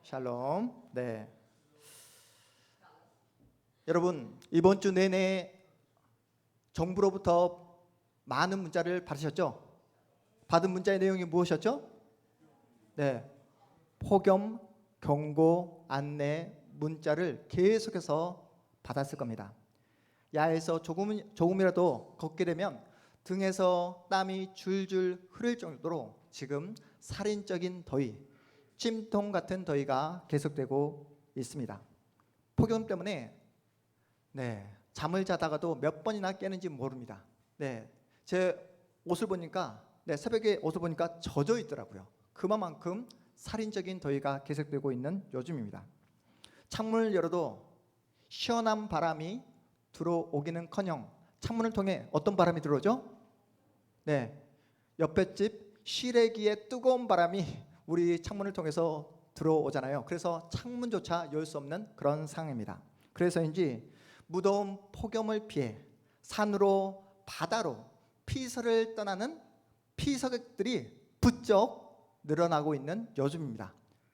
샬롬. 네. 여러분, 이번 주 내내 정부로부터 많은 문자를 받으셨죠? 받은 문자의 내용이 무엇이었죠? 네. 폭염, 경고, 안내, 문자를 계속해서 받았을 겁니다. 야에서 조금이라도 걷게 되면 등에서 땀이 줄줄 흐를 정도로 지금 살인적인 더위, 찜통 같은 더위가 계속되고 있습니다. 폭염 때문에 잠을 자다가도 몇 번이나 깨는지 모릅니다. 제 옷을 보니까 새벽에 옷을 보니까 젖어 있더라고요. 그만큼 살인적인 더위가 계속되고 있는 요즘입니다. 창문을 열어도 시원한 바람이 들어오기는커녕 창문을 통해 어떤 바람이 들어오죠? 옆에 집 시래기의 뜨거운 바람이 우리 창문을 통해서 들어오잖아요. 그래서 창문조차 열 수 없는 그런 상황입니다. 그래서인지 무더운 폭염을 피해 산으로 바다로 피서를 떠나는 피서객들이 부쩍 늘어나고 있는 요즘입니다.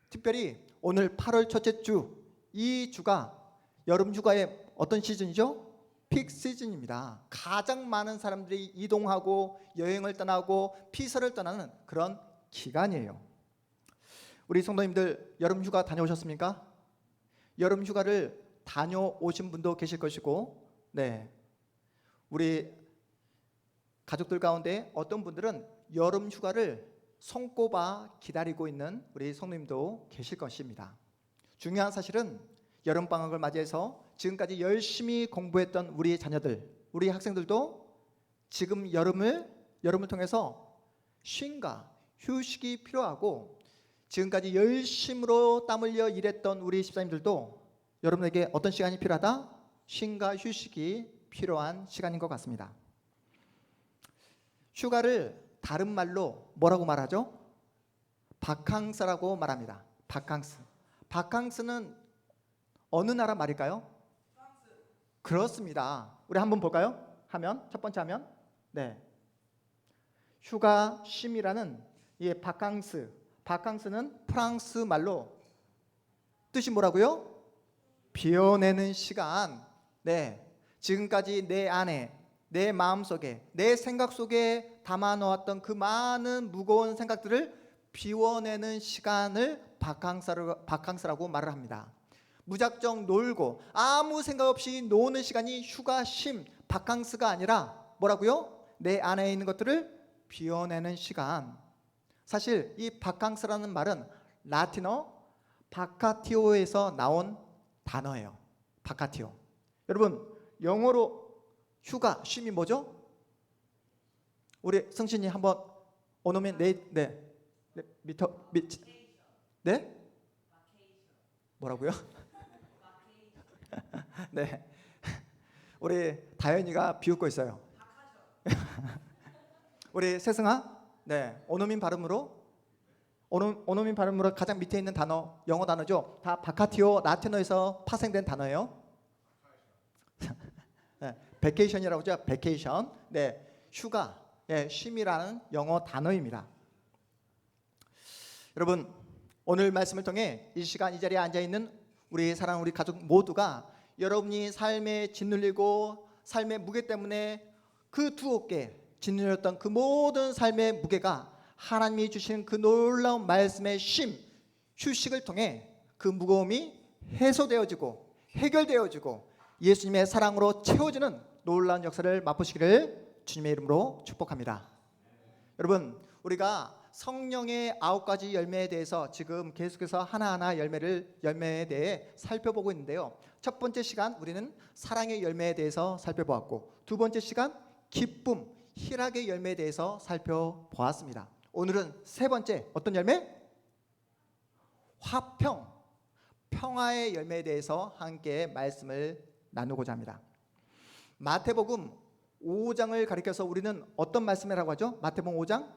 특별히 오늘 8월 첫째 주, 이 주가 여름 휴가의 어떤 시즌이죠? 픽 시즌입니다. 가장 많은 사람들이 이동하고 여행을 떠나고 피서를 떠나는 그런 기간이에요. 우리 성도님들 여름 휴가 다녀오셨습니까? 여름 휴가를 다녀오신 분도 계실 것이고, 우리 가족들 가운데 어떤 분들은 여름 휴가를 손꼽아 기다리고 있는 우리 성도님도 계실 것입니다. 중요한 사실은 여름방학을 맞이해서 지금까지 열심히 공부했던 우리 자녀들, 우리 학생들도 지금 여름을 통해서 쉼과 휴식이 필요하고, 지금까지 열심으로 땀 흘려 일했던 우리 집사님들도 여러분에게 어떤 시간이 필요하다? 쉼과 휴식이 필요한 시간인 것 같습니다. 휴가를 다른 말로 뭐라고 말하죠? 바캉스라고 말합니다. 바캉스. 바캉스는 어느 나라 말일까요? 그렇습니다. 우리 한번 볼까요? 첫 번째 화면. 휴가, 쉼이라는 이 바캉스는 프랑스 말로 뜻이 뭐라고요? 비워내는 시간. 지금까지 내 안에, 내 마음속에, 내 생각 속에 담아놓았던 그 많은 무거운 생각들을 비워내는 시간을 바캉스라고 말을 합니다. 무작정 놀고 아무 생각 없이 노는 시간이 휴가, 쉼, 바캉스가 아니라 뭐라고요? 내 안에 있는 것들을 비워내는 시간. 사실 이 바캉스라는 말은 라틴어 바카티오에서 나온 단어예요. 바카티오. 여러분, 영어로 휴가, 쉼이 뭐죠? 우리 성신이 한번 오너면 뭐라고요? 우리 다현이가 비웃고 있어요. 우리 세승아, 오노민 발음으로 가장 밑에 있는 단어, 영어 단어죠. 다 바카티오 라틴어에서 파생된 단어예요. 베케이션이라고 하죠. 베케이션. 휴가, 쉼이라는 영어 단어입니다. 여러분, 오늘 말씀을 통해 이 시간 이 자리에 앉아 있는 우리 사랑하는 우리 가족 모두가 여러분이 삶에 짓눌리고 삶의 무게 때문에 그 두 어깨 짓눌렸던 그 모든 삶의 무게가 하나님이 주신 그 놀라운 말씀의 쉼, 휴식을 통해 그 무거움이 해소되어지고 해결되어지고 예수님의 사랑으로 채워지는 놀라운 역사를 맛보시기를 주님의 이름으로 축복합니다. 여러분, 우리가 성령의 9가지 열매에 대해서 지금 계속해서 하나하나 열매에 대해 살펴보고 있는데요. 첫 번째 시간 우리는 사랑의 열매에 대해서 살펴보았고, 두 번째 시간 기쁨, 희락의 열매에 대해서 살펴보았습니다. 오늘은 세 번째 어떤 열매? 화평, 평화의 열매에 대해서 함께 말씀을 나누고자 합니다. 마태복음 5장을 가리켜서 우리는 어떤 말씀을 하고 하죠? 마태복음 5장?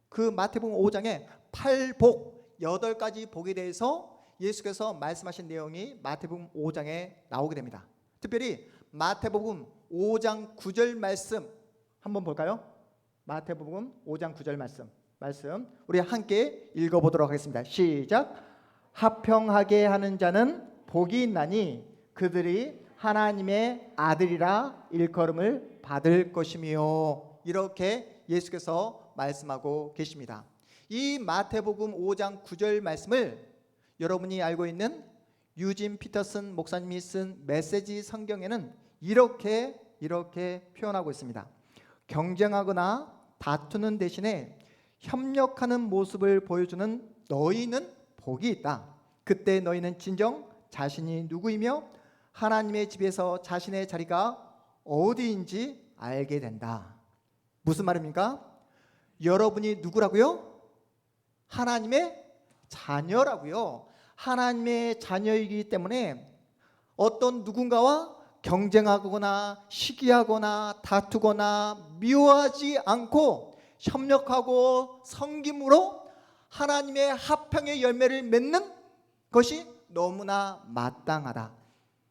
그 마태복음 5장에 8복, 8가지 복에 대해서 예수께서 말씀하신 내용이 마태복음 5장에 나오게 됩니다. 특별히 마태복음 5장 9절 말씀 한번 볼까요? 마태복음 5장 9절 말씀 우리 함께 읽어보도록 하겠습니다. 시작. 합평하게 하는 자는 복이 있나니 그들이 하나님의 아들이라 일컬음을 받을 것이며, 이렇게 예수께서 말씀하고 계십니다. 이 마태복음 5장 9절 말씀을 여러분이 알고 있는 유진 피터슨 목사님이 쓴 메시지 성경에는 이렇게 표현하고 있습니다. 경쟁하거나 다투는 대신에 협력하는 모습을 보여주는 너희는 복이 있다. 그때 너희는 진정 자신이 누구이며 하나님의 집에서 자신의 자리가 어디인지 알게 된다. 무슨 말입니까? 여러분이 누구라고요? 하나님의 자녀라고요. 하나님의 자녀이기 때문에 어떤 누군가와 경쟁하거나 시기하거나 다투거나 미워하지 않고 협력하고 섬김으로 하나님의 합평의 열매를 맺는 것이 너무나 마땅하다.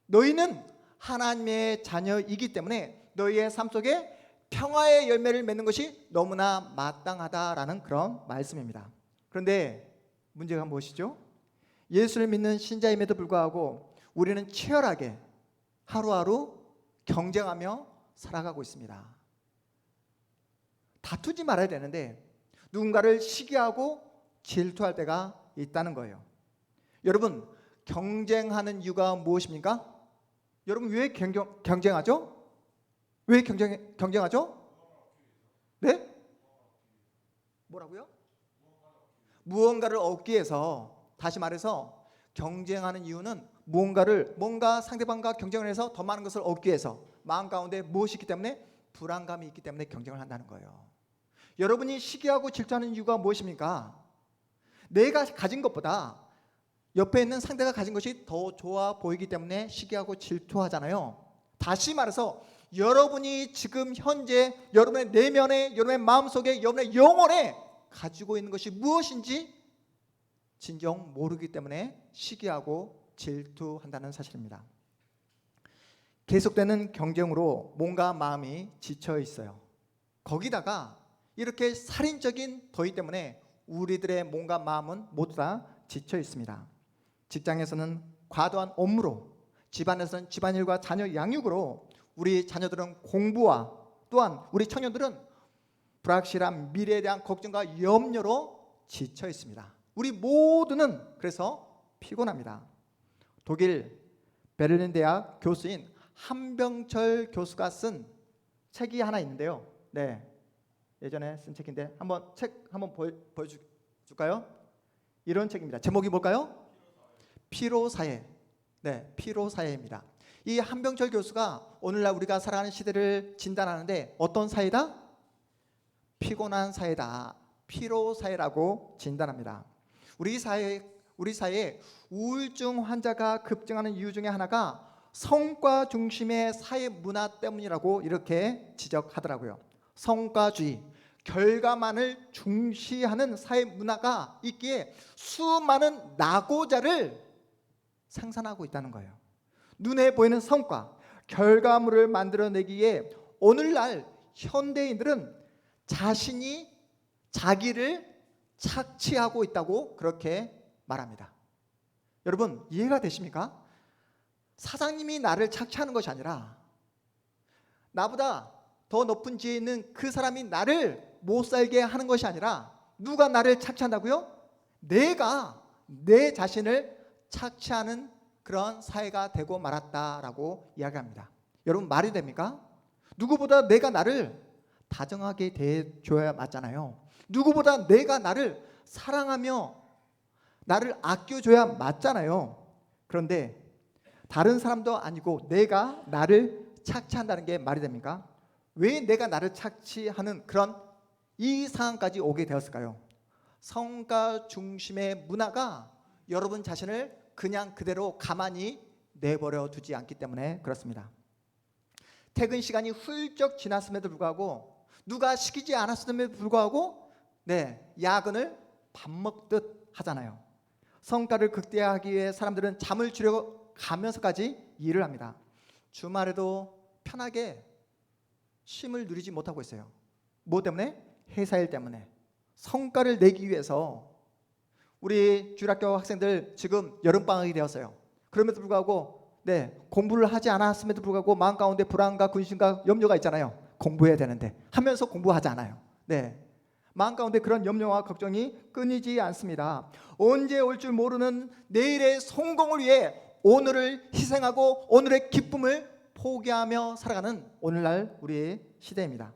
너희는 하나님의 자녀이기 때문에 너희의 삶 속에 평화의 열매를 맺는 것이 너무나 마땅하다라는 그런 말씀입니다. 그런데 문제가 무엇이죠? 예수를 믿는 신자임에도 불구하고 우리는 치열하게 하루하루 경쟁하며 살아가고 있습니다. 다투지 말아야 되는데 누군가를 시기하고 질투할 때가 있다는 거예요. 여러분, 경쟁하는 이유가 무엇입니까? 여러분, 왜 경쟁하죠? 왜 경쟁하죠? 네? 뭐라고요? 무언가를 얻기 위해서, 다시 말해서 경쟁하는 이유는 뭔가 상대방과 경쟁을 해서 더 많은 것을 얻기 위해서, 마음 가운데 무엇이 있기 때문에? 불안감이 있기 때문에 경쟁을 한다는 거예요. 여러분이 시기하고 질투하는 이유가 무엇입니까? 내가 가진 것보다 옆에 있는 상대가 가진 것이 더 좋아 보이기 때문에 시기하고 질투하잖아요. 다시 말해서 여러분이 지금 현재 여러분의 내면에, 여러분의 마음속에, 여러분의 영혼에 가지고 있는 것이 무엇인지 진정 모르기 때문에 시기하고 질투한다는 사실입니다. 계속되는 경쟁으로 몸과 마음이 지쳐 있어요. 거기다가 이렇게 살인적인 더위 때문에 우리들의 몸과 마음은 모두 다 지쳐 있습니다. 직장에서는 과도한 업무로, 집안에서는 집안일과 자녀 양육으로, 우리 자녀들은 공부와, 또한 우리 청년들은 불확실한 미래에 대한 걱정과 염려로 지쳐 있습니다. 우리 모두는 그래서 피곤합니다. 독일 베를린 대학 교수인 한병철 교수가 쓴 책이 하나 있는데요. 네, 예전에 쓴 책인데 책 한번 보여줄까요? 이런 책입니다. 제목이 뭘까요? 피로사회. 네, 피로사회입니다. 이 한병철 교수가 오늘날 우리가 살아가는 시대를 진단하는데 어떤 사회다? 피곤한 사회다. 피로사회라고 진단합니다. 우리 사회에 우울증 환자가 급증하는 이유 중에 하나가 성과 중심의 사회 문화 때문이라고 이렇게 지적하더라고요. 성과주의, 결과만을 중시하는 사회 문화가 있기에 수많은 낙오자를 생산하고 있다는 거예요. 눈에 보이는 성과, 결과물을 만들어내기에 오늘날 현대인들은 자기를 착취하고 있다고 그렇게 말합니다. 여러분, 이해가 되십니까? 사장님이 나를 착취하는 것이 아니라 나보다 더 높은 지위에 있는 그 사람이 나를 못 살게 하는 것이 아니라 누가 나를 착취한다고요? 내가 내 자신을 착취하는 그런 사회가 되고 말았다라고 이야기합니다. 여러분, 말이 됩니까? 누구보다 내가 나를 다정하게 대해줘야 맞잖아요. 누구보다 내가 나를 사랑하며 나를 아껴줘야 맞잖아요. 그런데 다른 사람도 아니고 내가 나를 착취한다는 게 말이 됩니까? 왜 내가 나를 착취하는 그런 이 상황까지 오게 되었을까요? 성과 중심의 문화가 여러분 자신을 그냥 그대로 가만히 내버려 두지 않기 때문에 그렇습니다. 퇴근 시간이 훌쩍 지났음에도 불구하고, 누가 시키지 않았음에도 불구하고 야근을 밥 먹듯 하잖아요. 성과를 극대화하기 위해 사람들은 잠을 줄여 가면서까지 일을 합니다. 주말에도 편하게 쉼을 누리지 못하고 있어요. 뭐 때문에? 회사 일 때문에. 성과를 내기 위해서 우리 주일학교 학생들 지금 여름방학이 되었어요. 그럼에도 불구하고 공부를 하지 않았음에도 불구하고 마음 가운데 불안과 근심과 염려가 있잖아요. 공부해야 되는데 하면서 공부하지 않아요. 마음 가운데 그런 염려와 걱정이 끊이지 않습니다. 언제 올 줄 모르는 내일의 성공을 위해 오늘을 희생하고 오늘의 기쁨을 포기하며 살아가는 오늘날 우리의 시대입니다.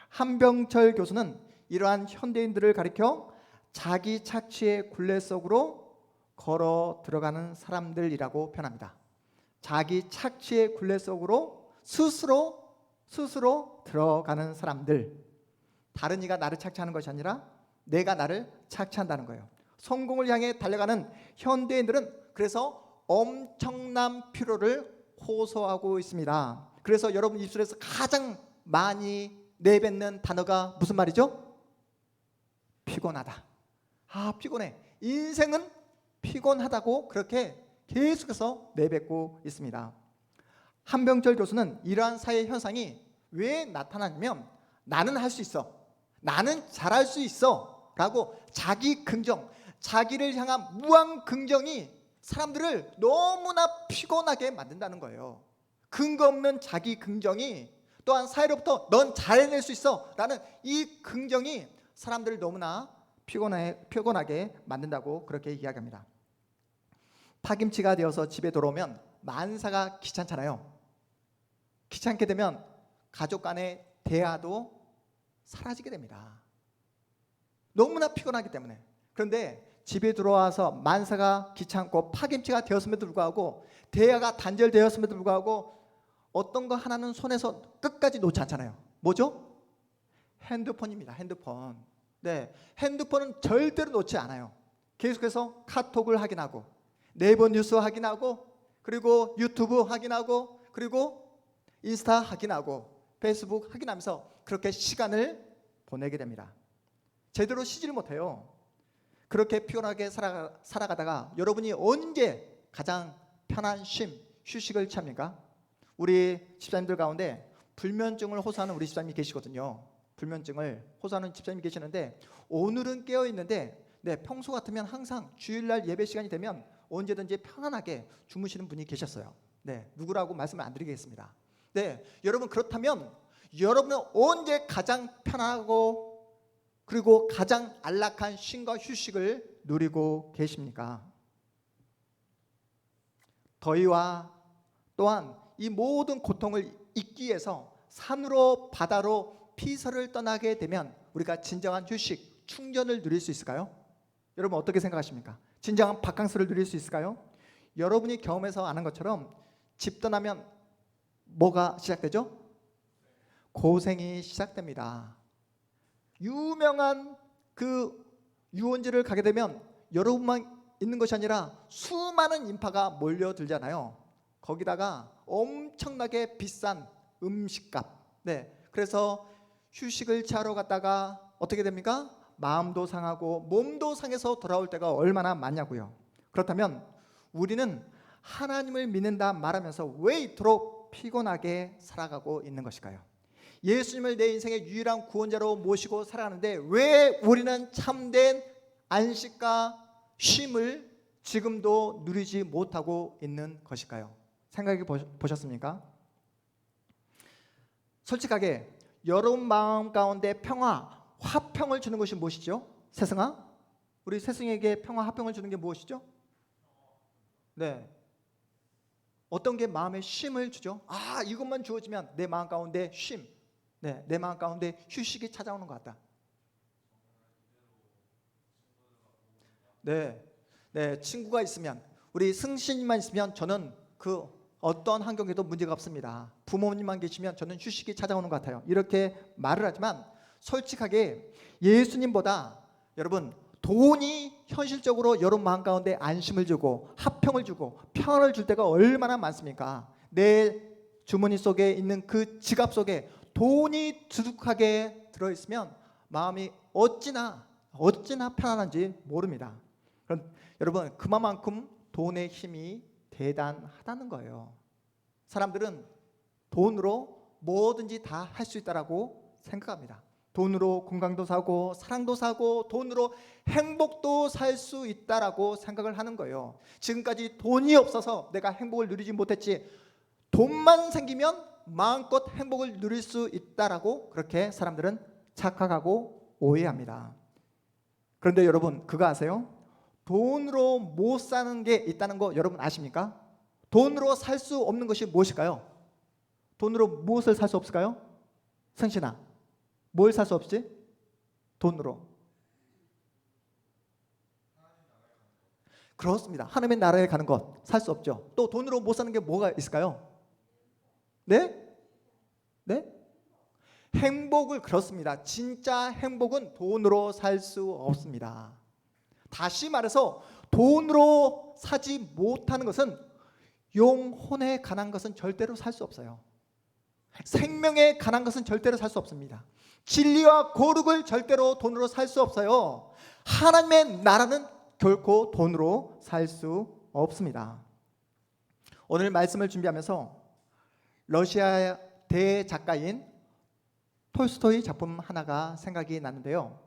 한병철 교수는 이러한 현대인들을 가리켜 자기 착취의 굴레 속으로 걸어 들어가는 사람들이라고 표현합니다. 자기 착취의 굴레 속으로 스스로 들어가는 사람들. 다른 이가 나를 착취하는 것이 아니라 내가 나를 착취한다는 거예요. 성공을 향해 달려가는 현대인들은 그래서 엄청난 피로를 호소하고 있습니다. 그래서 여러분 입술에서 가장 많이 내뱉는 단어가 무슨 말이죠? 피곤하다. 피곤해. 인생은 피곤하다고 그렇게 계속해서 내뱉고 있습니다. 한병철 교수는 이러한 사회 현상이 왜 나타나냐면 나는 할 수 있어. 나는 잘할 수 있어 라고 자기 긍정, 자기를 향한 무한 긍정이 사람들을 너무나 피곤하게 만든다는 거예요. 근거 없는 자기 긍정이 또한 사회로부터 넌 잘해낼 수 있어 라는 이 긍정이 사람들을 너무나 피곤하게 만든다고 그렇게 이야기합니다. 파김치가 되어서 집에 돌아오면 만사가 귀찮잖아요. 귀찮게 되면 가족 간의 대화도 사라지게 됩니다. 너무나 피곤하기 때문에. 그런데 집에 들어와서 만사가 귀찮고 파김치가 되었음에도 불구하고 대화가 단절되었음에도 불구하고 어떤 거 하나는 손에서 끝까지 놓지 않잖아요. 뭐죠? 핸드폰입니다. 핸드폰. 핸드폰은 절대로 놓지 않아요. 계속해서 카톡을 확인하고 네이버 뉴스 확인하고 그리고 유튜브 확인하고 그리고 인스타 확인하고 페이스북 확인하면서 그렇게 시간을 보내게 됩니다. 제대로 쉬지를 못해요. 그렇게 피곤하게 살아가다가 여러분이 언제 가장 편한 휴식을 취합니까? 우리 집사님들 가운데 불면증을 호소하는 우리 집사님이 계시거든요. 불면증을 호소하는 집사님이 계시는데 오늘은 깨어있는데 평소 같으면 항상 주일날 예배 시간이 되면 언제든지 편안하게 주무시는 분이 계셨어요. 누구라고 말씀을 안 드리겠습니다. 여러분 그렇다면 여러분은 언제 가장 편하고 그리고 가장 안락한 쉼과 휴식을 누리고 계십니까? 더위와 또한 이 모든 고통을 잊기 위해서 산으로 바다로 피서를 떠나게 되면 우리가 진정한 휴식, 충전을 누릴 수 있을까요? 여러분 어떻게 생각하십니까? 진정한 바캉스를 누릴 수 있을까요? 여러분이 경험해서 아는 것처럼 집 떠나면 뭐가 시작되죠? 고생이 시작됩니다. 유명한 그 유원지를 가게 되면 여러분만 있는 것이 아니라 수많은 인파가 몰려들잖아요. 거기다가 엄청나게 비싼 음식값. 그래서 휴식을 취하러 갔다가 어떻게 됩니까? 마음도 상하고 몸도 상해서 돌아올 때가 얼마나 많냐고요. 그렇다면 우리는 하나님을 믿는다 말하면서 왜 이토록 피곤하게 살아가고 있는 것일까요? 예수님을 내 인생의 유일한 구원자로 모시고 살아가는데 왜 우리는 참된 안식과 쉼을 지금도 누리지 못하고 있는 것일까요? 생각해 보셨습니까? 솔직하게 여러분 마음 가운데 평화, 화평을 주는 것이 무엇이죠? 세승아? 우리 세승에게 평화, 화평을 주는 게 무엇이죠? 어떤 게 마음에 쉼을 주죠? 이것만 주어지면 내 마음 가운데 쉼, 내 마음 가운데 휴식이 찾아오는 것 같다. 친구가 있으면 우리 승신님만 있으면 저는 그 어떤 환경에도 문제가 없습니다. 부모님만 계시면 저는 휴식이 찾아오는 것 같아요. 이렇게 말을 하지만 솔직하게 예수님보다 여러분 돈이 현실적으로 여러분 마음 가운데 안심을 주고 화평을 주고 평안을 줄 때가 얼마나 많습니까? 내 주머니 속에 있는 그 지갑 속에 돈이 두둑하게 들어있으면 마음이 어찌나 편안한지 모릅니다. 그럼 여러분 그만큼 돈의 힘이 대단하다는 거예요. 사람들은 돈으로 뭐든지 다 할 수 있다라고 생각합니다. 돈으로 건강도 사고 사랑도 사고 돈으로 행복도 살 수 있다라고 생각을 하는 거예요. 지금까지 돈이 없어서 내가 행복을 누리지 못했지, 돈만 생기면 마음껏 행복을 누릴 수 있다라고 그렇게 사람들은 착각하고 오해합니다. 그런데 여러분, 그거 아세요? 돈으로 못 사는 게 있다는 거 여러분 아십니까? 돈으로 살 수 없는 것이 무엇일까요? 돈으로 무엇을 살 수 없을까요? 승신아, 뭘 살 수 없지? 돈으로. 그렇습니다. 하나님의 나라에 가는 것 살 수 없죠. 또 돈으로 못 사는 게 뭐가 있을까요? 네? 네? 행복을, 그렇습니다. 진짜 행복은 돈으로 살 수 없습니다. 다시 말해서 돈으로 사지 못하는 것은 영혼에 관한 것은 절대로 살 수 없어요. 생명에 관한 것은 절대로 살 수 없습니다. 진리와 거룩을 절대로 돈으로 살 수 없어요. 하나님의 나라는 결코 돈으로 살 수 없습니다. 오늘 말씀을 준비하면서 러시아 대작가인 톨스토이 작품 하나가 생각이 났는데요.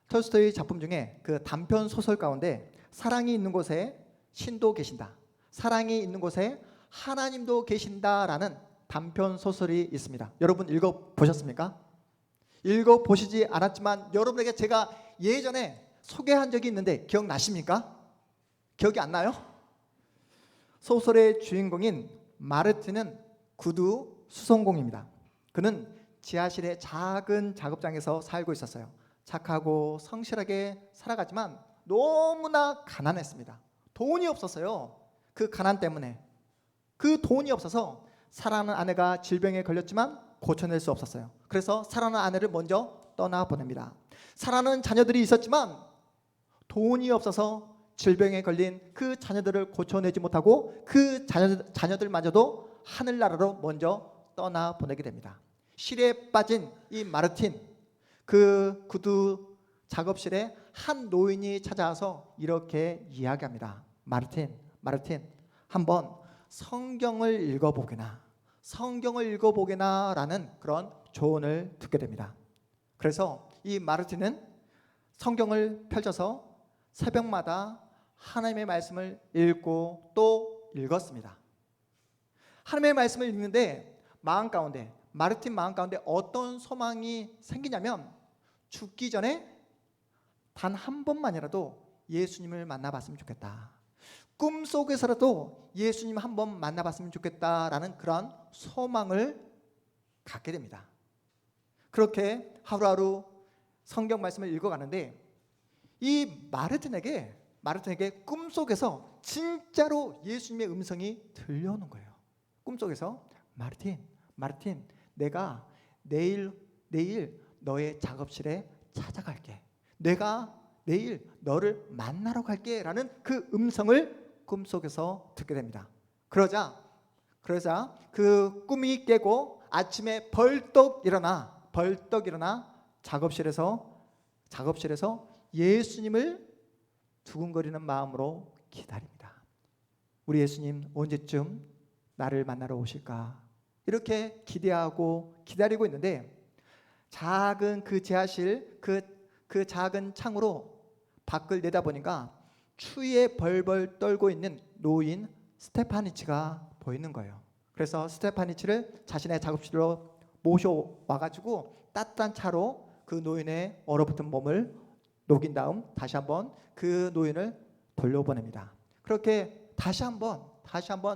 톨스토이 작품 중에 그 단편 소설 가운데 사랑이 있는 곳에 신도 계신다, 사랑이 있는 곳에 하나님도 계신다라는 단편 소설이 있습니다. 여러분 읽어보셨습니까? 읽어보시지 않았지만 여러분에게 제가 예전에 소개한 적이 있는데 기억나십니까? 기억이 안 나요? 소설의 주인공인 마르틴은 구두 수송공입니다. 그는 지하실의 작은 작업장에서 살고 있었어요. 착하고 성실하게 살아가지만 너무나 가난했습니다. 돈이 없었어요. 그 가난 때문에, 그 돈이 없어서 사랑하는 아내가 질병에 걸렸지만 고쳐낼 수 없었어요. 그래서 사랑하는 아내를 먼저 떠나보냅니다. 사랑하는 자녀들이 있었지만 돈이 없어서 질병에 걸린 그 자녀들을 고쳐내지 못하고 그 자녀들마저도 하늘나라로 먼저 떠나보내게 됩니다. 실에 빠진 이 마르틴, 그 구두 작업실에 한 노인이 찾아와서 이렇게 이야기합니다. 마르틴, 한번 성경을 읽어보게나 라는 그런 조언을 듣게 됩니다. 그래서 이 마르틴은 성경을 펼쳐서 새벽마다 하나님의 말씀을 읽고 또 읽었습니다. 하나님의 말씀을 읽는데 마르틴 마음 가운데 어떤 소망이 생기냐면, 죽기 전에 단 한 번만이라도 예수님을 만나봤으면 좋겠다, 꿈속에서라도 예수님 한번 만나봤으면 좋겠다라는 그런 소망을 갖게 됩니다. 그렇게 하루하루 성경 말씀을 읽어가는데 이 마르틴에게 꿈속에서 진짜로 예수님의 음성이 들려오는 거예요. 꿈속에서 마르틴, 내가 내일 너의 작업실에 찾아갈게. 내가 내일 너를 만나러 갈게 라는 그 음성을 꿈속에서 듣게 됩니다. 그러자 그 꿈이 깨고 아침에 벌떡 일어나 작업실에서 예수님을 두근거리는 마음으로 기다립니다. 우리 예수님 언제쯤 나를 만나러 오실까? 이렇게 기대하고 기다리고 있는데 작은 그 지하실 그 작은 창으로 밖을 내다보니까 추위에 벌벌 떨고 있는 노인 스테파니치가 보이는 거예요. 그래서 스테파니치를 자신의 작업실로 모셔와가지고 따뜻한 차로 그 노인의 얼어붙은 몸을 녹인 다음 다시 한번 그 노인을 돌려보냅니다. 그렇게 다시 한번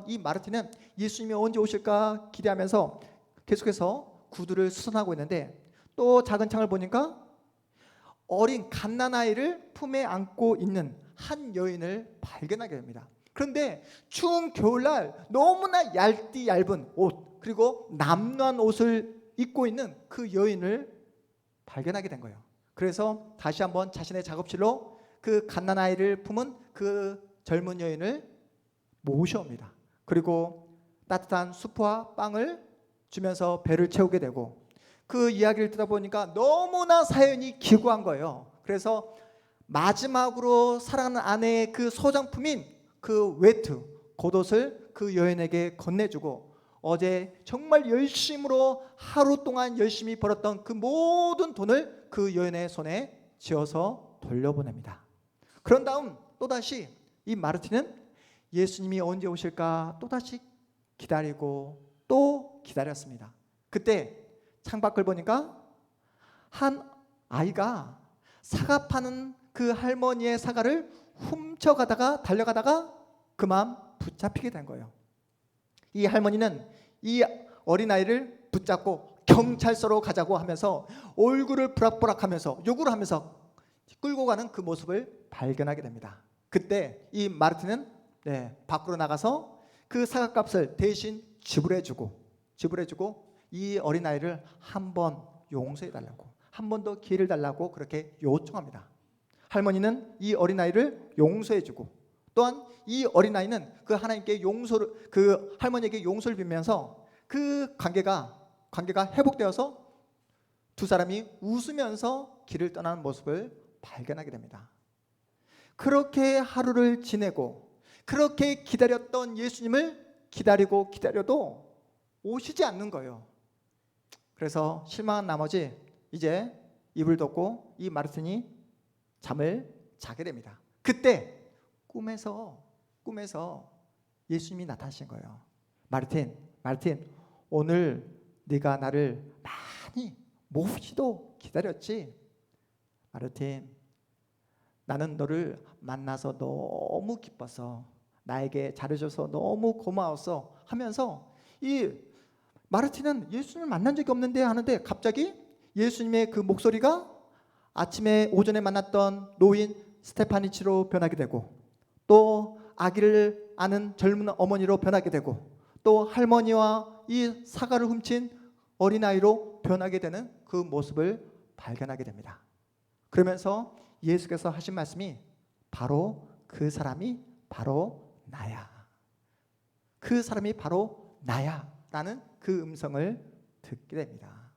이 마르틴은 예수님이 언제 오실까 기대하면서 계속해서 구두를 수선하고 있는데 또 작은 창을 보니까 어린 갓난아이를 품에 안고 있는 한 여인을 발견하게 됩니다. 그런데 추운 겨울날 너무나 얇은 옷, 그리고 남루한 옷을 입고 있는 그 여인을 발견하게 된 거예요. 그래서 다시 한번 자신의 작업실로 그 갓난아이를 품은 그 젊은 여인을 모셔옵니다. 그리고 따뜻한 수프와 빵을 주면서 배를 채우게 되고, 그 이야기를 듣다 보니까 너무나 사연이 기구한 거예요. 그래서 마지막으로 사랑하는 아내의 그 소장품인 그 겉옷을 그 여인에게 건네주고 어제 정말 열심으로 하루 동안 열심히 벌었던 그 모든 돈을 그 여인의 손에 쥐어서 돌려보냅니다. 그런 다음 또다시 이 마르티는 예수님이 언제 오실까 또다시 기다리고 또 기다렸습니다. 그때 창밖을 보니까 한 아이가 사과 파는 그 할머니의 사과를 훔쳐가다가 달려가다가 그만 붙잡히게 된 거예요. 이 할머니는 이 어린아이를 붙잡고 경찰서로 가자고 하면서 얼굴을 부락부락하면서 욕을 하면서 끌고 가는 그 모습을 발견하게 됩니다. 그때 이 마르티는 밖으로 나가서 그 사과값을 대신 지불해주고 이 어린아이를 한 번 용서해달라고, 한 번 더 기회를 달라고 그렇게 요청합니다. 할머니는 이 어린아이를 용서해주고 또한 이 어린아이는 그 하나님께 그 할머니에게 용서를 빌면서 그 관계가 회복되어서 두 사람이 웃으면서 길을 떠나는 모습을 발견하게 됩니다. 그렇게 하루를 지내고 그렇게 기다렸던 예수님을 기다려도 오시지 않는 거예요. 그래서 실망한 나머지 이제 입을 덮고 이 마르틴이 잠을 자게 됩니다. 그때 꿈에서 예수님이 나타나신 거예요. 마르틴, 오늘 네가 나를 많이 몹시도 기다렸지? 마르틴, 나는 너를 만나서 너무 기뻐서, 나에게 잘해줘서 너무 고마웠어 하면서 이 마르틴은 예수님을 만난 적이 없는데 하는데 갑자기 예수님의 그 목소리가 아침에 오전에 만났던 노인 스테파니치로 변하게 되고 또 아기를 아는 젊은 어머니로 변하게 되고 또 할머니와 이 사과를 훔친 어린아이로 변하게 되는 그 모습을 발견하게 됩니다. 그러면서 예수께서 하신 말씀이 바로 그 사람이 바로 나야. 그 사람이 바로 나야 라는 그 음성을 듣게 됩니다.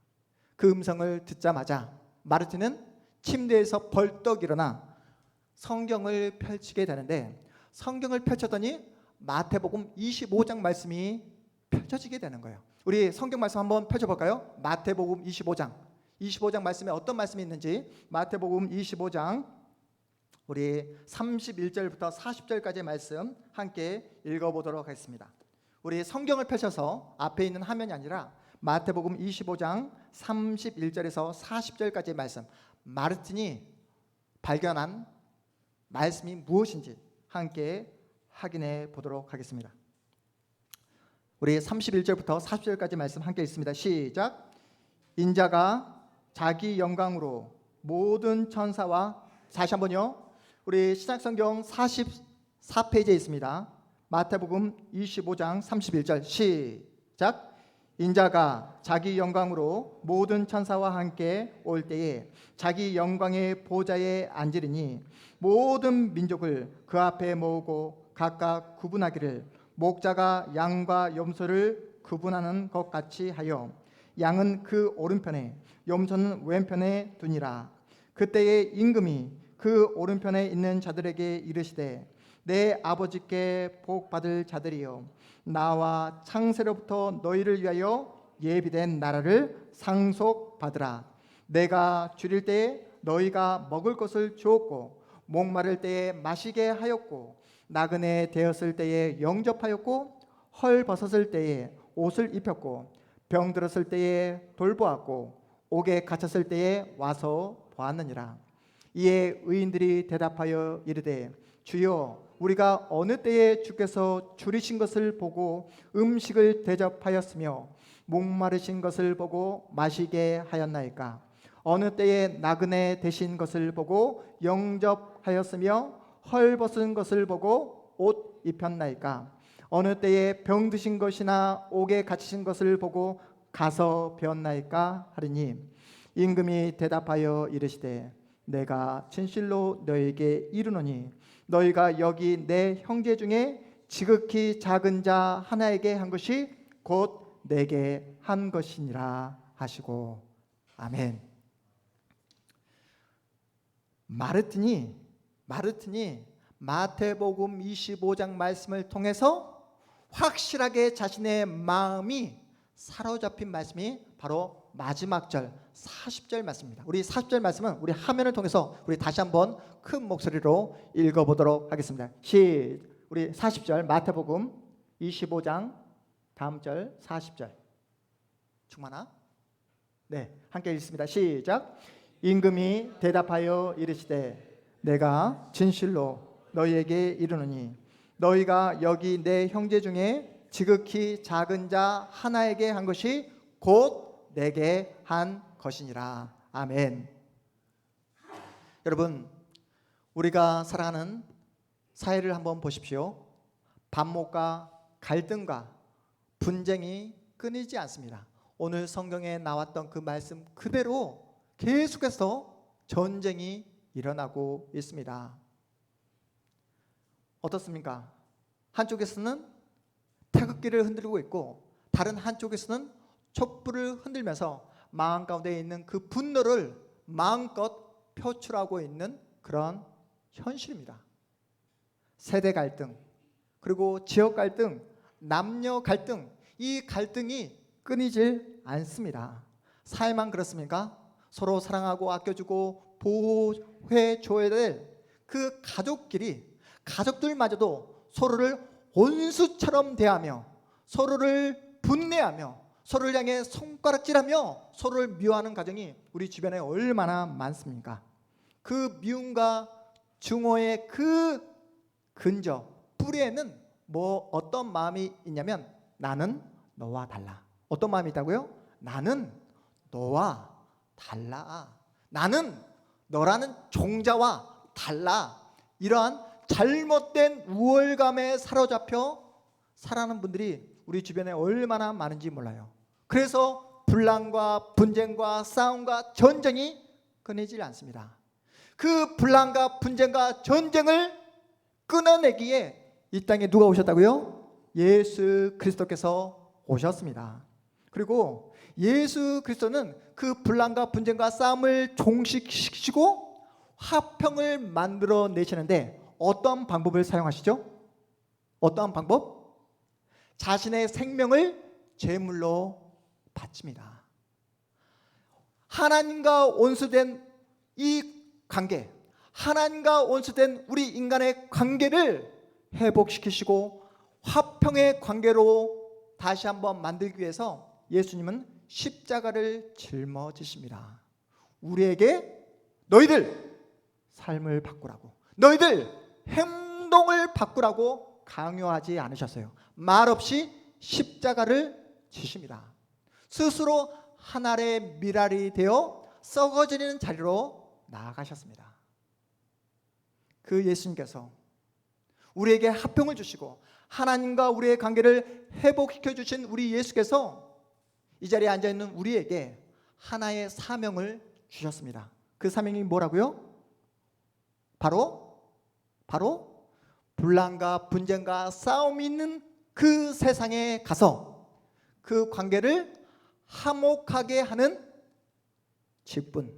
그 음성을 듣자마자 마르틴은 침대에서 벌떡 일어나 성경을 펼치게 되는데 성경을 펼쳤더니 마태복음 25장 말씀이 펼쳐지게 되는 거예요. 우리 성경 말씀 한번 펼쳐볼까요? 마태복음 25장 말씀에 어떤 말씀이 있는지 마태복음 25장 우리 31절부터 40절까지의 말씀 함께 읽어보도록 하겠습니다. 우리 성경을 펼쳐서 앞에 있는 화면이 아니라 마태복음 25장 31절에서 40절까지의 말씀, 마르틴이 발견한 말씀이 무엇인지 함께 확인해 보도록 하겠습니다. 우리 31절부터 40절까지 말씀 함께 읽습니다. 시작. 인자가 자기 영광으로 모든 천사와, 다시 한번요. 우리 신약성경 44페이지에 있습니다. 마태복음 25장 31절 시작. 인자가 자기 영광으로 모든 천사와 함께 올 때에 자기 영광의 보좌에 앉으리니 모든 민족을 그 앞에 모으고 각각 구분하기를 목자가 양과 염소를 구분하는 것 같이 하여 양은 그 오른편에 염소는 왼편에 두니라. 그때에 임금이 그 오른편에 있는 자들에게 이르시되 내 아버지께 복 받을 자들이여, 나와 창세로부터 너희를 위하여 예비된 나라를 상속받으라. 내가 줄일 때에 너희가 먹을 것을 주었고 목마를 때에 마시게 하였고 나그네 되었을 때에 영접하였고 헐벗었을 때에 옷을 입혔고 병들었을 때에 돌보았고 옥에 갇혔을 때에 와서 보았느니라. 이에 의인들이 대답하여 이르되 주여, 우리가 어느 때에 주께서 줄이신 것을 보고 음식을 대접하였으며 목마르신 것을 보고 마시게 하였나이까? 어느 때에 나그네 되신 것을 보고 영접하였으며 헐벗은 것을 보고 옷 입혔나이까? 어느 때에 병드신 것이나 옥에 갇히신 것을 보고 가서 배웠나이까? 하리니 임금이 대답하여 이르시되 내가 진실로 너에게 이르노니 너희가 여기 내 형제 중에 지극히 작은 자 하나에게 한 것이 곧 내게 한 것이니라 하시고. 아멘. 마르틴이 마태복음 25장 말씀을 통해서 확실하게 자신의 마음이 사로잡힌 말씀이 바로 마지막 절 40절 말씀입니다. 우리 40절 말씀은 우리 화면을 통해서 우리 다시 한번 큰 목소리로 읽어보도록 하겠습니다. 우리 40절 마태복음 25장 다음 절 40절 충만아? 네, 함께 읽습니다. 시작. 임금이 대답하여 이르시되 내가 진실로 너희에게 이르노니 너희가 여기 내 형제 중에 지극히 작은 자 하나에게 한 것이 곧 내게 한 것이니라. 아멘. 여러분, 우리가 살아가는 사회를 한번 보십시오. 반목과 갈등과 분쟁이 끊이지 않습니다. 오늘 성경에 나왔던 그 말씀 그대로 계속해서 전쟁이 일어나고 있습니다. 어떻습니까? 한쪽에서는 태극기를 흔들고 있고 다른 한쪽에서는 촛불을 흔들면서 마음 가운데 있는 그 분노를 마음껏 표출하고 있는 그런 현실입니다. 세대 갈등, 그리고 지역 갈등, 남녀 갈등, 이 갈등이 끊이질 않습니다. 사회만 그렇습니까? 서로 사랑하고 아껴주고 보호해 줘야 될 그 가족들마저도 서로를 원수처럼 대하며 서로를 분내하며 서로를 향해 손가락질하며 서로를 미워하는 가정이 우리 주변에 얼마나 많습니까? 그 미움과 증오의 그 근저 뿌리에는 어떤 마음이 있냐면 나는 너와 달라. 어떤 마음이 있다고요? 나는 너와 달라. 나는 너라는 종자와 달라. 이러한 잘못된 우월감에 사로잡혀 살아가는 분들이 우리 주변에 얼마나 많은지 몰라요. 그래서 분란과 분쟁과 싸움과 전쟁이 끊이질 않습니다. 그 분란과 분쟁과 전쟁을 끊어내기에 이 땅에 누가 오셨다고요? 예수 그리스도께서 오셨습니다. 그리고 예수 그리스도는 그 분란과 분쟁과 싸움을 종식시키시고 화평을 만들어 내시는데 어떤 방법을 사용하시죠? 어떠한 방법? 자신의 생명을 제물로 바칩니다. 하나님과 원수된 이 관계, 하나님과 원수된 우리 인간의 관계를 회복시키시고 화평의 관계로 다시 한번 만들기 위해서 예수님은 십자가를 짊어지십니다. 우리에게 너희들 삶을 바꾸라고, 너희들 행동을 바꾸라고 강요하지 않으셨어요. 말없이 십자가를 지십니다. 스스로 하늘의 미랄이 되어 썩어지는 자리로 나아가셨습니다. 그 예수님께서 우리에게 화평을 주시고 하나님과 우리의 관계를 회복시켜 주신 우리 예수께서 이 자리에 앉아있는 우리에게 하나의 사명을 주셨습니다. 그 사명이 뭐라고요? 바로 분란과 분쟁과 싸움이 있는 그 세상에 가서 그 관계를 화목하게 하는 직분,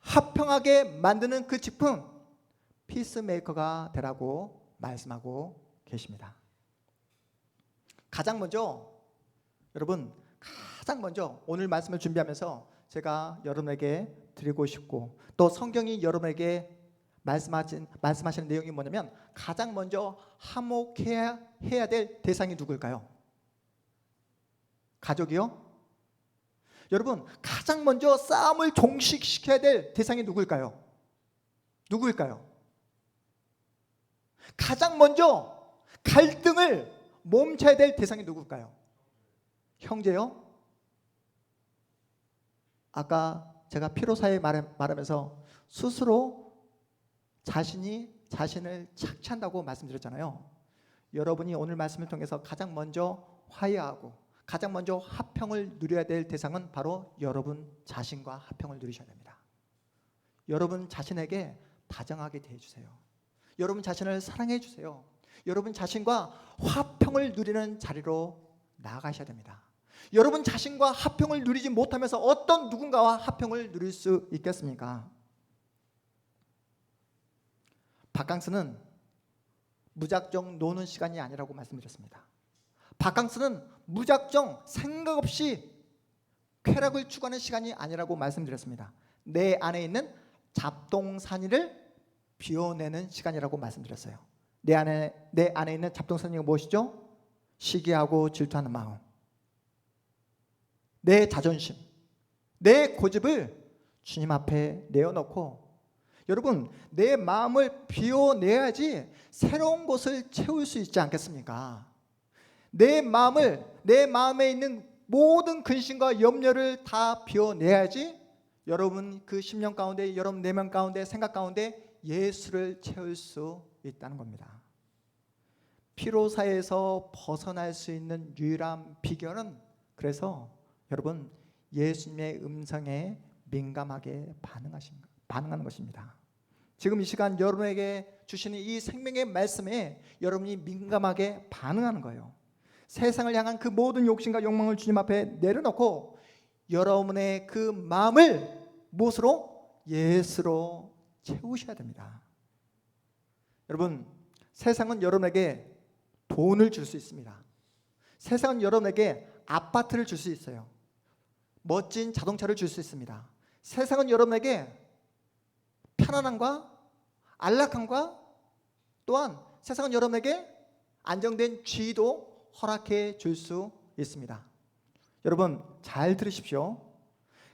화평하게 만드는 그 직분, 피스메이커가 되라고 말씀하고 계십니다. 가장 먼저 오늘 말씀을 준비하면서 제가 여러분에게 드리고 싶고 또 성경이 여러분에게 말씀하시는 내용이 뭐냐면 가장 먼저 화목해야 될 대상이 누굴까요? 가족이요? 여러분, 가장 먼저 싸움을 종식시켜야 될 대상이 누굴까요? 가장 먼저 갈등을 멈춰야 될 대상이 누굴까요? 형제요? 아까 제가 피로사에 말하면서 스스로 자신이 자신을 착취한다고 말씀드렸잖아요. 여러분이 오늘 말씀을 통해서 가장 먼저 화해하고 가장 먼저 화평을 누려야 될 대상은 바로 여러분 자신과 화평을 누리셔야 됩니다. 여러분 자신에게 다정하게 대해주세요. 여러분 자신을 사랑해 주세요. 여러분 자신과 화평을 누리는 자리로 나아가셔야 됩니다. 여러분 자신과 화평을 누리지 못하면서 어떤 누군가와 화평을 누릴 수 있겠습니까? 바캉스는 무작정 노는 시간이 아니라고 말씀드렸습니다. 바캉스는 무작정 생각 없이 쾌락을 추구하는 시간이 아니라고 말씀드렸습니다. 내 안에 있는 잡동사니를 비워내는 시간이라고 말씀드렸어요. 내 안에 있는 잡동사니가 무엇이죠? 시기하고 질투하는 마음, 내 자존심, 내 고집을 주님 앞에 내어놓고, 여러분, 내 마음을 비워내야지 새로운 것을 채울 수 있지 않겠습니까? 내 마음에 있는 모든 근심과 염려를 다 비워내야지 여러분 그 심령 가운데, 여러분 내면 가운데, 생각 가운데 예수를 채울 수 있다는 겁니다. 피로사에서 벗어날 수 있는 유일한 비결은, 그래서 여러분, 예수님의 음성에 민감하게 반응하는 것입니다. 지금 이 시간 여러분에게 주시는 이 생명의 말씀에 여러분이 민감하게 반응하는 거예요. 세상을 향한 그 모든 욕심과 욕망을 주님 앞에 내려놓고 여러분의 그 마음을 무엇으로? 예수로 채우셔야 됩니다. 여러분, 세상은 여러분에게 돈을 줄 수 있습니다. 세상은 여러분에게 아파트를 줄 수 있어요. 멋진 자동차를 줄 수 있습니다. 세상은 여러분에게 편안함과 안락함과 또한 세상은 여러분에게 안정된 지위도 허락해 줄 수 있습니다. 여러분, 잘 들으십시오.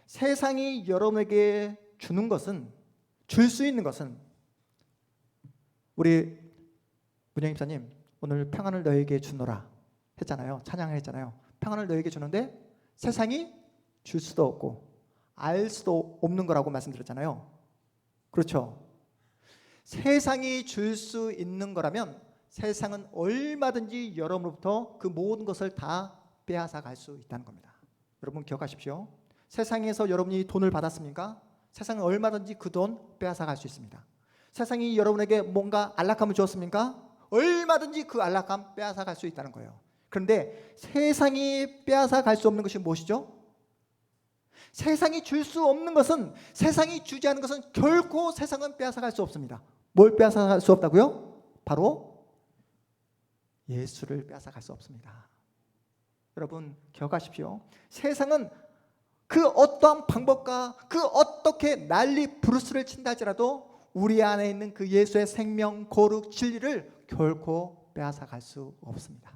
세상이 여러분에게 주는 것은, 줄 수 있는 것은, 우리 문영 집사님 오늘 평안을 너에게 주노라 했잖아요. 찬양을 했잖아요. 평안을 너에게 주는데 세상이 줄 수도 없고 알 수도 없는 거라고 말씀드렸잖아요. 그렇죠? 세상이 줄 수 있는 거라면 세상은 얼마든지 여러분으로부터 그 모든 것을 다 빼앗아 갈 수 있다는 겁니다. 여러분 기억하십시오. 세상에서 여러분이 돈을 받았습니까? 세상은 얼마든지 그 돈 빼앗아 갈 수 있습니다. 세상이 여러분에게 뭔가 안락함을 주었습니까? 얼마든지 그 안락함 빼앗아 갈 수 있다는 거예요. 그런데 세상이 빼앗아 갈 수 없는 것이 무엇이죠? 세상이 줄 수 없는 것은, 세상이 주지 않은 것은 결코 세상은 빼앗아 갈 수 없습니다. 뭘 빼앗아 갈 수 없다고요? 바로 예수를 빼앗아 갈 수 없습니다. 여러분 기억하십시오. 세상은 그 어떠한 방법과 그 어떻게 난리 부르스를 친다 할지라도 우리 안에 있는 그 예수의 생명, 거룩, 진리를 결코 빼앗아 갈 수 없습니다.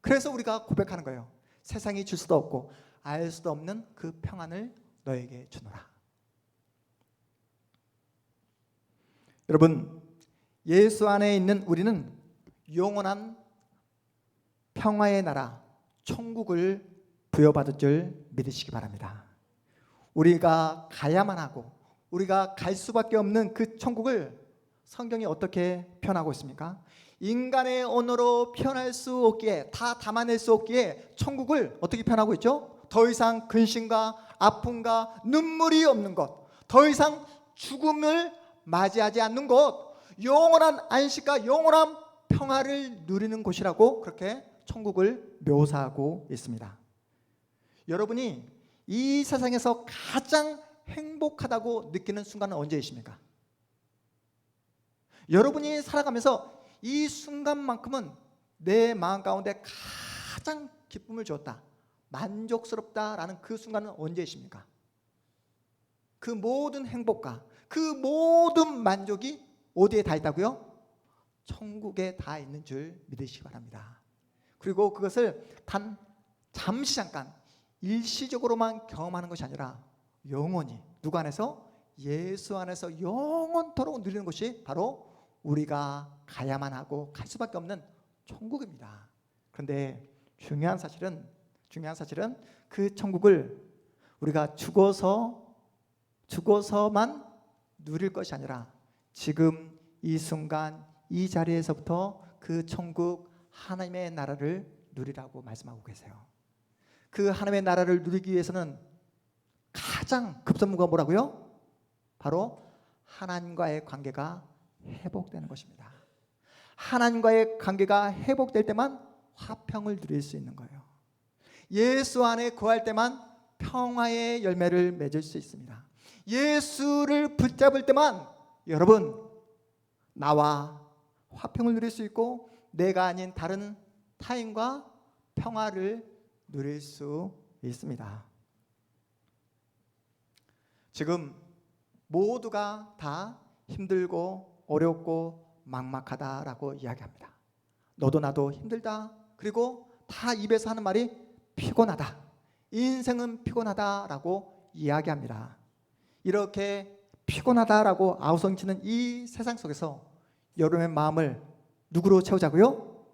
그래서 우리가 고백하는 거예요. 세상이 줄 수도 없고 알 수도 없는 그 평안을 너에게 주노라. 여러분, 예수 안에 있는 우리는 영원한 평화의 나라, 천국을 부여받을 줄 믿으시기 바랍니다. 우리가 가야만 하고 우리가 갈 수밖에 없는 그 천국을 성경이 어떻게 표현하고 있습니까? 인간의 언어로 표현할 수 없기에, 다 담아낼 수 없기에 천국을 어떻게 표현하고 있죠? 더 이상 근심과 아픔과 눈물이 없는 곳, 더 이상 죽음을 맞이하지 않는 곳, 영원한 안식과 영원한 평화를 누리는 곳이라고 그렇게 천국을 묘사하고 있습니다. 여러분이 이 세상에서 가장 행복하다고 느끼는 순간은 언제이십니까? 여러분이 살아가면서 이 순간만큼은 내 마음 가운데 가장 기쁨을 주었다, 만족스럽다라는 그 순간은 언제이십니까? 그 모든 행복과 그 모든 만족이 어디에 다 있다고요? 천국에 다 있는 줄 믿으시기 바랍니다. 그리고 그것을 단 잠시 잠깐 일시적으로만 경험하는 것이 아니라 영원히 누구 안에서? 예수 안에서 영원토록 누리는 것이 바로 우리가 가야만 하고 갈 수밖에 없는 천국입니다. 그런데 중요한 사실은 그 천국을 우리가 죽어서만 누릴 것이 아니라 지금 이 순간 이 자리에서부터 그 천국 하나님의 나라를 누리라고 말씀하고 계세요. 그 하나님의 나라를 누리기 위해서는 가장 급선무가 뭐라고요? 바로 하나님과의 관계가 회복되는 것입니다. 하나님과의 관계가 회복될 때만 화평을 누릴 수 있는 거예요. 예수 안에 거할 때만 평화의 열매를 맺을 수 있습니다. 예수를 붙잡을 때만 여러분 나와 화평을 누릴 수 있고 내가 아닌 다른 타인과 평화를 누릴 수 있습니다. 지금 모두가 다 힘들고 어렵고 막막하다라고 이야기합니다. 너도 나도 힘들다. 그리고 다 입에서 하는 말이 피곤하다. 인생은 피곤하다라고 이야기합니다. 이렇게 피곤하다라고 아우성치는 이 세상 속에서 여러분의 마음을 누구로 채우자고요?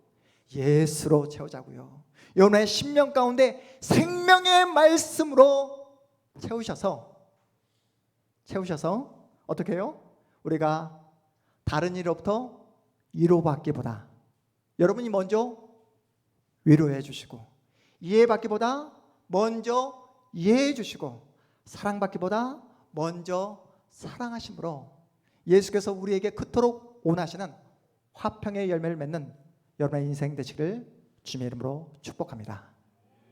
예수로 채우자고요. 여러분의 심령 가운데 생명의 말씀으로 채우셔서 어떻게 해요? 우리가 다른 일로부터 위로받기보다 여러분이 먼저 위로해 주시고, 이해받기보다 먼저 이해해 주시고, 사랑받기보다 먼저 사랑하심으로 예수께서 우리에게 그토록 원하시는 화평의 열매를 맺는 여러분의 인생 되시기를 주님의 이름으로 축복합니다.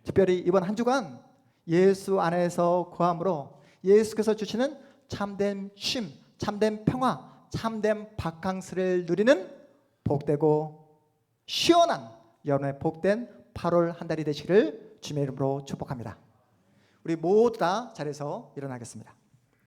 특별히 이번 한 주간 예수 안에서 거함으로 예수께서 주시는 참된 쉼, 참된 평화, 참된 바캉스를 누리는 복되고 시원한 여러분의 복된 8월 한 달이 되시기를 주님의 이름으로 축복합니다. 우리 모두 다 자리에서 일어나겠습니다.